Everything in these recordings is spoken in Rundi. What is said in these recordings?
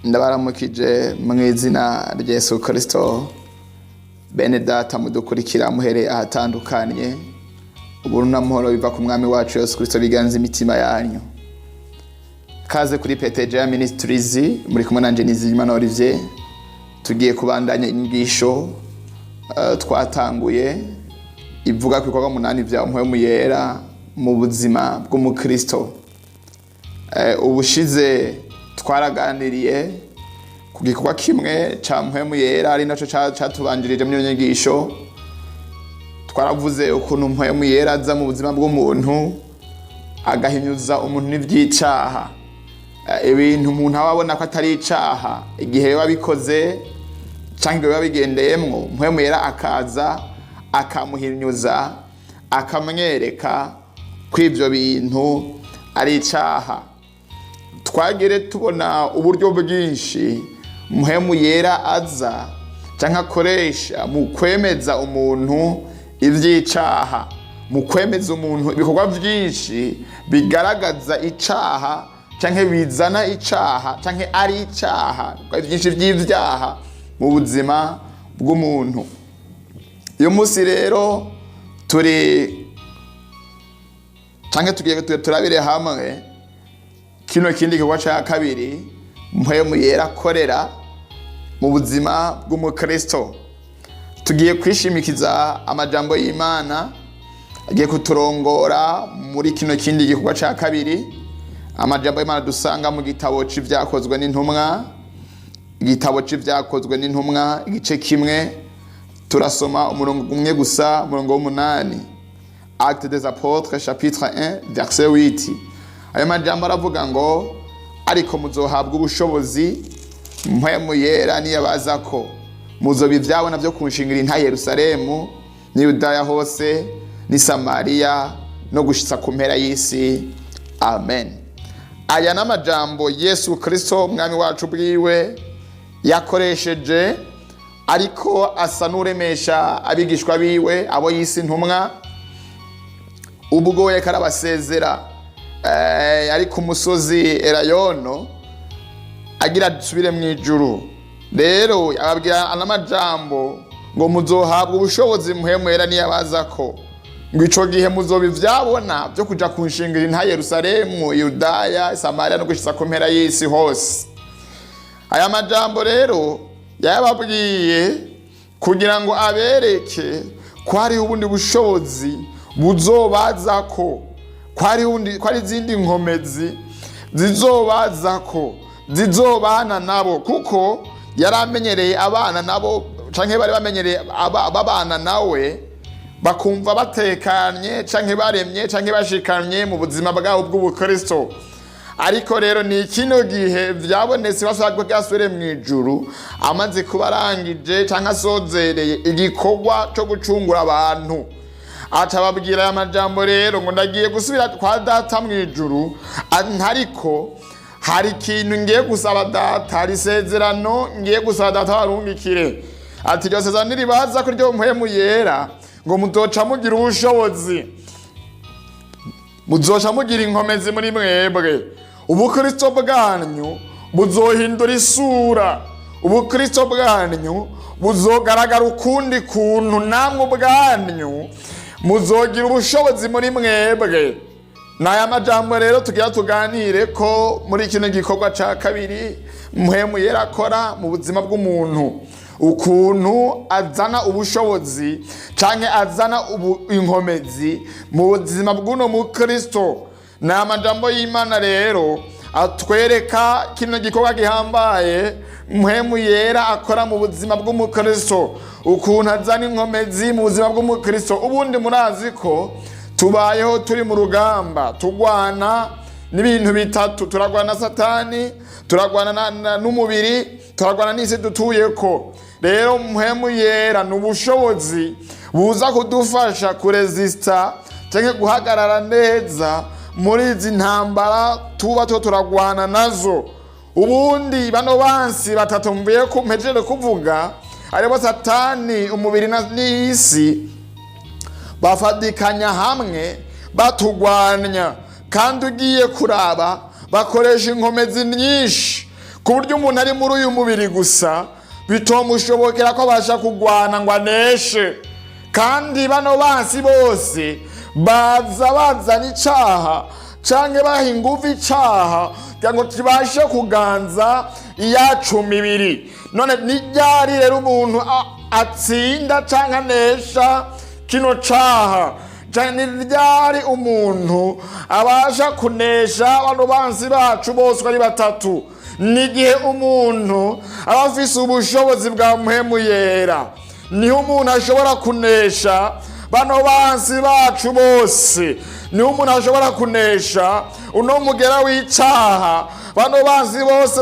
Ndabaramukije mu izina rya Yesu Kristo. Bene data mudukurikira muhere ahatandukanye. Ubuntu n'amahoro biva ku mwami wacu Yesu Kristo biganza imitima yanyu. Kaze kuri P.T.G.A MINISTRIES muri kumwe nanje NIZIGIYIMANA Olivier. Tugiye kubandanya inyigisho twatanguye ivuga ku bikorwa 8 vya MPWEMU YERA mu buzima bw'umukristo. Ubushize twaraganiriye ku gikorwa kimwe ca MPWEMU YERA ari naco catubanjirije muri nyigisho. Twaravuze ukuntu MPWEMU YERA aza mu buzima bw'umuntu agahinyuza umuntu n'ivyicaha, ibintu umuntu ababona ko atari icaha igihe babikoze canke babigendeyemwo, MPWEMU YERA akaza akamuhinyuza akamwereka ko ivyo bintu ari icaha. Twagere tubona uburyo bwinshi MPWEMU YERA aza canke akoresha mu kwemeza umuntu ivyicaha, mu kwemeza umuntu ibikorwa vyinshi bigaragaza icaha canke bizana icaha canke ari icaha, vyinshi vy'ivyaha mu buzima bw'umuntu. Uyu munsi rero tugiye turabire hamwe kino kindi gikorwa ca kabiri MPWEMU YERA akorera mu buzima bw'umukristo. Tugiye kwishimikiza amajambo y'Imana agiye kuturongora muri kino kindi gikorwa ca kabiri. Amajambo y'Imana dusanga mu gitabo c'ivyakozwe n'intumwa, igitabo c'ivyakozwe n'intumwa igice kimwe, turasoma umurongo umwe gusa, umurongo w'8. Actes des Apôtres chapitre 1 verset 8. Ayo majambo aravuga ngo ariko muzohabwa ubushobozi MPWEMU YERA niyabazako, muzoba ivyabona vyo kunshingira inta Yerusalemu ni Yudaya hose ni Samariya no gushitsa ku mpera y'isi. Amen. Aya n'amajambo Yesu Kristo umwami wacu bwiwe yakoresheje ariko asa n'uremesha abigishwa biwe abo yisi ntumwa ubwo yakarabasezera ari ku musozi Elayono agira dusubire mu ijuru. Rero ababwira anamajambo ngo muzohabwa ubushobozi MPWEMU YERA niyabazako, ngo ico gihe muzoba ivyabona vyo kuja kunshingira inta Yerusalemu, Yudaya, Samariya no gushitsa ku mpera y'isi hose. Aya majambo rero yababwiye kugira ngo abereke ko hari ubundi bushobozi buzobazako, ko ari izindi nkomezi zizobazako zizobana nabo, kuko yaramenyereye abana nabo canke bari bamenyereye ababana nawe bakumva batekanye canke baremye canke bashikanye mu buzima bwabo bw'ubukristo. Ariko rero ni kino gihe vyabonetse basabwe gasubire mu ijuru amaze kubarangije canke asozereye igikorwa cyo gucungura abantu. Atababwira aya majambo rero ngo ndagiye gusubira kwa data mu ijuru, ariko hari ikintu ngiye gusaba data, hari isezerano ngiye gusaba data warungikire. Ati iryo sezerano niribaza kuri ryo MPWEMU YERA ngo muzoca mugira ubushobozi, muzoca mugira inkomezi muri mwebwe, ubukristo bwanyu buzohindura isura, ubukristo bwanyu buzogaragara ukundi kuntu, namwe ubwanyu muzogira ubushobozi muri mwebwe. Naya majambo rero tugira tuganire ko muri kino gikorwa ca kabiri MPWEMU YERA akora mu buzima bw'umuntu, ukuntu azana ubushobozi canke azana inkomezi mu buzima bw'uno mukristo. Naya majambo y'Imana rero atwereka kino gikorwa gihambaye MPWEMU YERA akora mu buzima bw'umukristo, ukuntu azana inkomezi mu buzima bw'umukristo. Ubundi murazi ko tubayeho turi mu rugamba, tugwana n'ibintu bitatu: turagwana na Satani, turagwana n'umubiri, turagwana n'isi dutuyeko. Rero MPWEMU YERA n'ubushobozi buza kudufasha kuresista canke guhagarara neza muri izi ntambara tuba turagwana nazo. Ubundi bano bansi batatu mvuye ko mpejeje kuvuga aribo Satani, umubiri n'isi, bafadikanya hamwe batugwanya, kandi ugiye kuraba bakoresha inkomezi nyinshi ku buryo umuntu ari muri uyu mubiri gusa bitomushobokera ko abasha kugwana ngo aneshe. Kandi bano bansi bose baza bazana icaha canke baha inguvu icaha kugira ngo kibashe kuganza iyacu mibiri. None ni ryari rero umuntu atsinda canke anesha kino caha? Ni ryari umuntu abasha kunesha bano bansi bacu bose ari batatu? Ni igihe umuntu aba afise ubushobozi bwa mpwemu yera, niho umuntu ashobora kunesha bano bansi bacu bose, niho umuntu ashobora kunesha uno mugera w'icaha. Bano bansi bose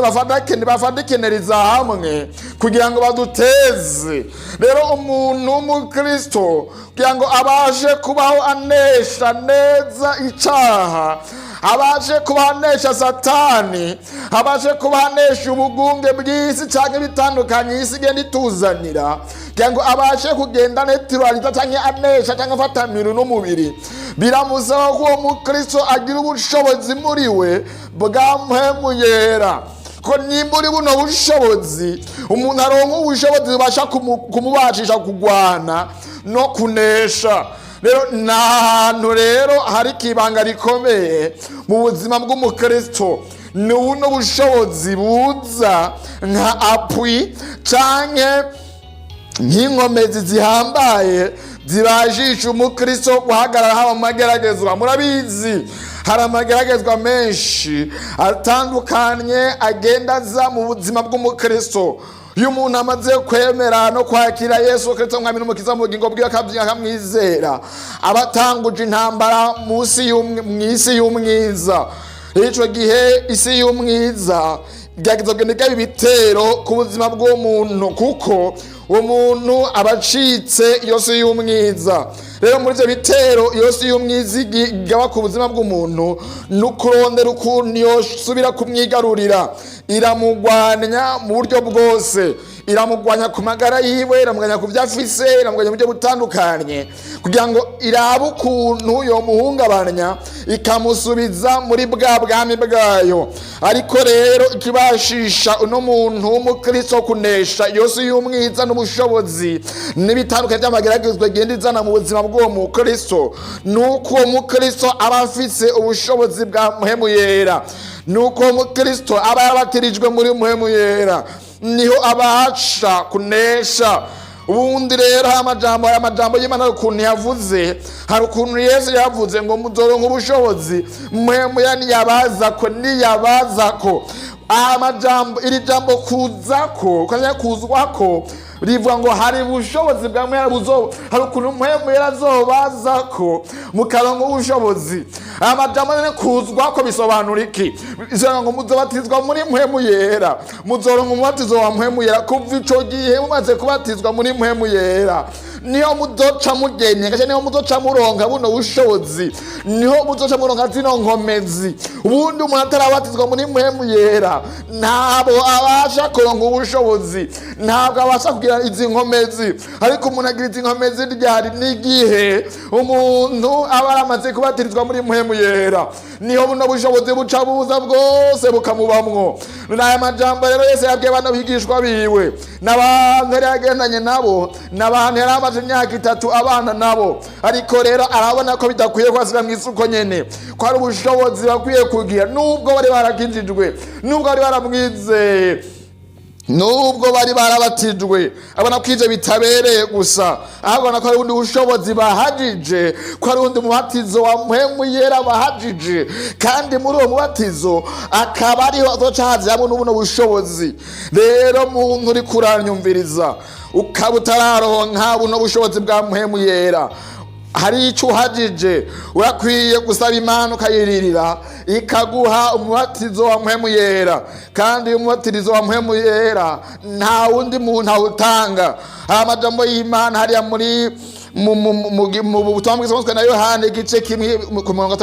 bafadikeneriza hamwe kugira ngo baduteze. Rero umuntu w'umukristo kugira ngo abashe kubaho anesha neza icaha, abashe kubahanesha satani, abashe kubahanesha ubugunge bw'isi canke bitandukanye isi igenda ituzanira, kugira ngo abashe kugenda netiraliza canke anesha canke afatamira n'umubiri, biramusaba ko uwo mukristo agira ubushobozi muri we bwa mpwemu yera. Ko nimburi buno bushobozi umuntu aronka ubushobozi bubasha kumubashisha kugwana no kunesha. Rero nahantu rero hari ikibanga rikomeye mu buzima bw'umukristo, ni buno bushobozi buza nka apui canke nk'inkomezi zihambaye zibajisha umukristo guhagarara haba mu mageragezwa. Murabizi hari amageragezwa menshi atandukanye agenda aza mu buzima bw'umukristo. Iyo umuntu amaze kwemera no kwakira Yesu Kristo nk'umwami n'umukiza mu bugingo bwiwe akamwizera, abatanguje intambara mw'isi y'umwiza. Ico gihe isi y'umwiza byagizogenda ibitero ku buzima bw'umuntu, kuko uwo muntu abacitse iyo si y'umwiza. Rero muri ivyo bitero iyo si y'umwiza igaba ku buzima bw'umuntu, nukurondera ukuntu yosubira kumwigarurira. Iramugwanya mu buryo bwose, iramugwanya ku magara yiwe, iramugwanya ku vyafise, iramugwanya mu buryo butandukanye kugira ngo irabe ukuntu yomuhungabanya ikamusubiza muri bwa bwami bwayo. Ariko rero ikibashisha uno muntu w'umukristo kunesha iyo si y'umwiza n'ubushobozi n'ibitandukanye by'amageragezwa igenda izana mu buzima bw'uwo mukristo, nuko uwo mukristo aba afise ubushobozi bwa mpwemu yera, nuko uwo mukristo aba yarabatirijwe muri mpwemu yera, niho abasha kunesha. Ubundi rero amajambo y'Imana ukuntu yavuze, hari ukuntu Yesu yavuze ngo muzoronka ubushobozi mpwemu yera niyabazako. Iri jambo kuzwako rivuga ngo hari ubushobozi bwa mwera hari ukuntu mpwemu yera azobazako mukaronka ubushobozi. Amajambo nene kuzwako bisobanura iki? Bisobanura ngo muzobatizwa muri mpwemu yera, muzoronka umubatizo wa mpwemu yera. Kuva ico gihe mumaze kubatizwa muri mpwemu yera, niho muzoca mugenya kandi niho muzoca muronka buno bushobozi, niho muzoca muronka zino nkomezi. Ubundi umuntu atarabatizwa muri mpwemu yera ntabwo abasha kuronka ubushobozi, ntabwo abasha kugira izi nkomezi. Ariko umuntu agira izi nkomezi ryari n'igihe umuntu aba aramaze kubatirizwa muri mpwemu yera, niho buno bushobozi buca buza bwose bukamubamwo. N'aya majambo rero Yesu yabwiye bano bigishwa biwe, n'abantu yari yagendanye nabo, n'abantu yari amaze imyaka 3 abana nabo. Ariko rero arabona ko bidakwiye kwasira mw'isuko nyene, ko ari ubushobozi bakwiye kugira, nubwo bari barakinjijwe, nubwo bari baramwizeye, nubwo bari barabatijwe. Abona ko ivyo bitabereye gusa, ahubwo ko ari ubundi bushobozi bahajije, ko ari ubundi mubatizo wa mpwemu yera bahajije, kandi muri uwo mubatizo akaba ariho azoca haziramo n'ubuno bushobozi. Rero muntu uri kuranyumviriza ukaba utararonka buno bushobozi bwa mpwemu yera, hari icyo uhajije, urakwiye gusaba Imana ukayiririra ikaguha umubatizo wa mpwemu yera. Kandi umubatizo wa mpwemu yera nta wundi muntu awutanga. Amajambo y'Imana hariya muri mu butumwa bw'isomwa na Yohana igice kimwe ku murongo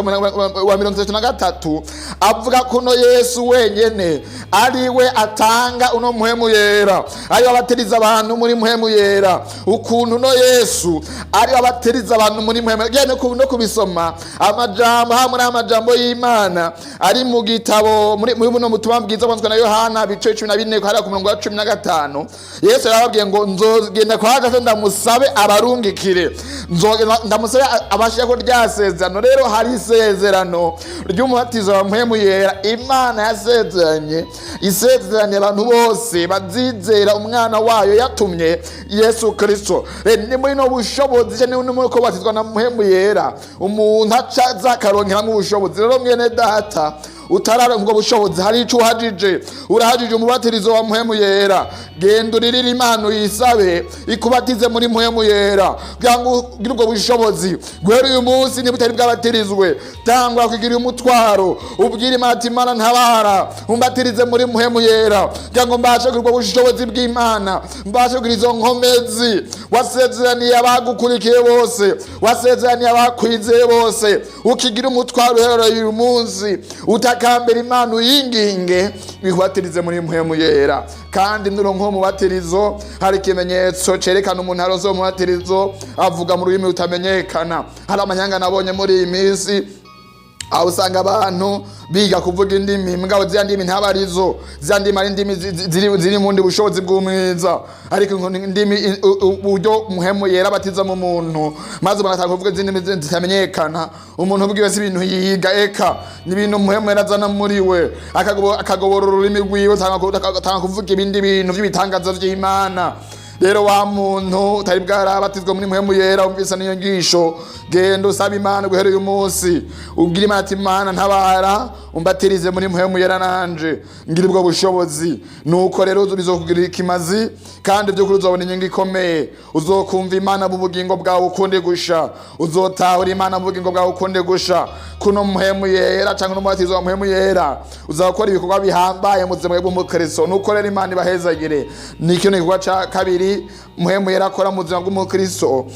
wa 33 avuga ko no Yesu wenyene ari we atanga uno mpwemu yera, ari abateriza abantu muri mpwemu yera. Ukuntu no Yesu ari abateriza abantu muri mpwemu yera no kubisoma amajambo hamwe n'amajambo y'Imana ari mu gitabo muri buno butumwa bwiza bwanditswe na Yohana bice 14 hari ku murongo wa 15. Yesu yarababwiye ngo nzogenda kwa Data ndamusabe abarungikire, nzogenda ndamusabe abashaka ko ryasezerano. Rero hari isezerano ry'umubatizo wa mpwemu yera Imana yasezeranye, isezeranye abantu bose bazizera umwana wayo yatumye Yesu Kristo. Ni muri no bushobozi cyane ni muri ko batizwa na mpwemu yera umuntu acaza akaronkera mu bushobozi. Rero mwene data utarara ngo bushobozi hari ico uhajije, urahajije umubatirizo wa mpwemu yera, genda uririra Imana uyisabe ikubatize muri mpwemu yera byangu gira ubwo bushobozi. Guhera uyu munsi ni butari bwabatirizwe tangwa kugira umutwaro ubwira Imana ati Imana ntabara umbatirize muri mpwemu yera byango mbashe kugira ubwo bushobozi bw'Imana, mbashe kugira izo nkomezi wasezeraniye abagukurikiye bose, wasezeraniye abakwizeye bose, ukigira umutwaro rero uyu munsi utakambira Imana uyinginge bihwatirize muri mpwemu yera. Kandi nuronko mu batirizo hari ikimenyetso cerekana umuntu arozo mu batirizo avuga mu rurimi utamenyekana. Hari amanyanga nabonye muri iyi minsi aho usanga abantu biga kuvuga indimi mugabo ziyandimi ntabarizo, ziyandimi ari indimi ziri mu ndi bushobozi bw'umwiza, ariko indimi uburyo mpwemu yera batiza mu muntu maze banataka kuvuga indimi zitamenyekana. Umuntu ubwiwe si ibintu yiga eka ni ibintu mpwemu yera azana muri we akagobora ururimi rwiwe atanga kuvuga ibindi bintu by'ibitangaza by'Imana. Rero wa muntu utari bwarabatizwa muri mpwemu yera umvisa niyo ngisho, genda usaba Imana guhera uyu munsi ubwira Imana ati Imana ntabara umbatirize muri mpwemu yera nanje ngira ubwo bushobozi. Nuko rero bizokugira ikimazi kandi byo kuruzobona inyungu ikomeye. Uzokumva Imana mu bugingo bwawe ukunde gusha, uzotahura Imana mu bugingo bwawe ukunde gusha. Kuno mpwemu yera cyangwa n'umubatizo wa mpwemu yera uzakora ibikorwa bihambaye mu buzima bw'umukristo. Nuko rero Imana ibahezagire. Ni ikintu gikorwa ca kabiri mpwemu yera akora mu buzima bw'umukristo,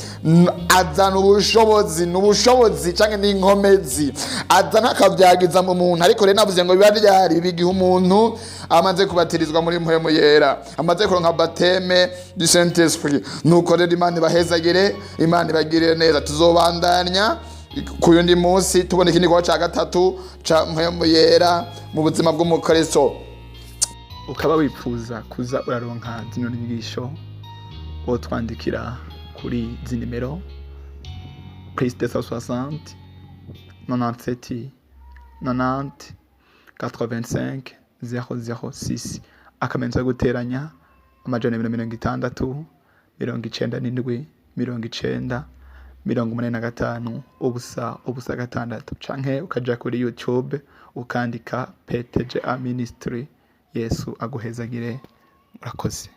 azana ubushobozi n'ubushobozi cyangwa n'inkomezi, azana akavyagiza mu muntu. Ariko rero navuze ngo biba ryari bigihe umuntu amaze kubatirizwa muri mpwemu yera, amaze kuronka baptême du Saint Esprit. Nuko rero Imana ibahezagire, Imana ibagirire neza. Tuzobandanya ku yundi munsi tubona ikindi gikorwa ca gatatu ca mpwemu yera mu buzima bw'umukristo. Ukaba wifuza kuza uraronka zino nyigisho twandikira kuri izi nimero +260 97 90 85 006 akamenyetso yo guteranya 260 97 90 85 ubusa gatandatu, canke ukaja kuri YouTube ukandika P.T.G.A Ministry. Yesu aguhezagire. Murakoze.